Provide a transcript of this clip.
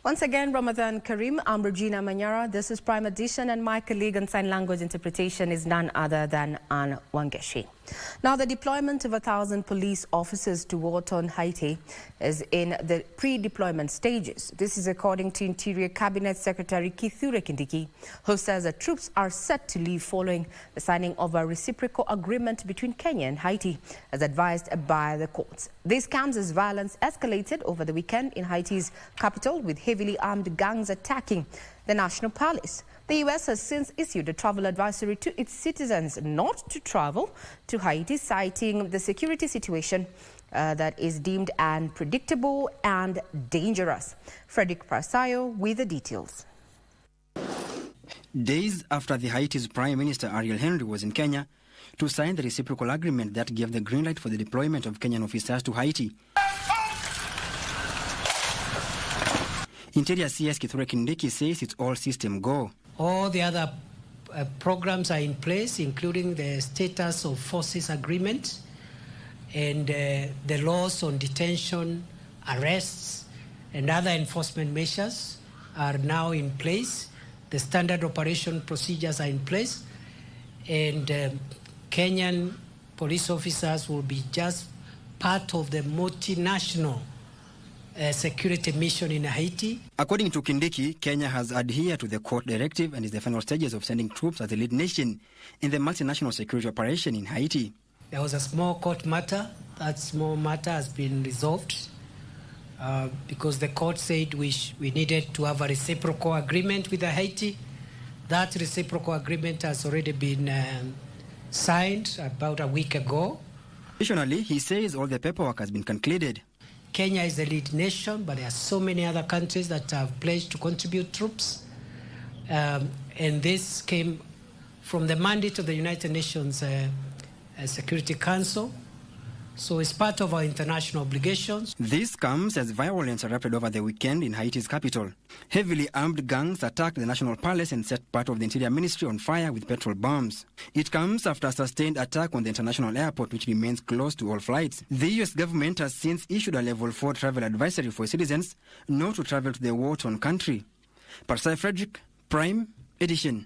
Once again, Ramadan Karim, I'm Regina Manyara. This is Prime Edition, and my colleague in sign language interpretation is none other than Anne Wangeshi. Now, the deployment of 1,000 police officers to war torn Haiti is in the pre-deployment stages. This is according to Interior Cabinet Secretary Kithure Kindiki, who says the troops are set to leave following the signing of a reciprocal agreement between Kenya and Haiti, as advised by the courts. This comes as violence escalated over the weekend in Haiti's capital, with heavily armed gangs attacking the National Palace. The U.S. has since issued a travel advisory to its citizens not to travel to Haiti, citing the security situation that is deemed unpredictable and dangerous. Fredrick Parsayo with the details. Days after the Haiti's Prime Minister Ariel Henry was in Kenya to sign the reciprocal agreement that gave the green light for the deployment of Kenyan officers to Haiti, Interior CS Kithure Kindiki says it's all system go. All the other programs are in place, including the status of forces agreement and the laws on detention, arrests, and other enforcement measures are now in place. The standard operation procedures are in place, and Kenyan police officers will be just part of the multinational security mission in Haiti. According to Kindiki, Kenya has adhered to the court directive and is the final stages of sending troops as the lead nation in the multinational security operation in Haiti. There was a small court matter. That small matter has been resolved because the court said we needed to have a reciprocal agreement with Haiti. That reciprocal agreement has already been signed about a week ago. Additionally, he says all the paperwork has been concluded. Kenya is the lead nation, but there are so many other countries that have pledged to contribute troops. And this came from the mandate of the United Nations Security Council. So it's part of our international obligations. This comes as violence erupted over the weekend in Haiti's capital. Heavily armed gangs attacked the National Palace and set part of the Interior Ministry on fire with petrol bombs. It comes after a sustained attack on the international airport, which remains closed to all flights. The U.S. government has since issued a Level 4 travel advisory for citizens not to travel to the war-torn country. Parsayo Fredrick, Prime Edition.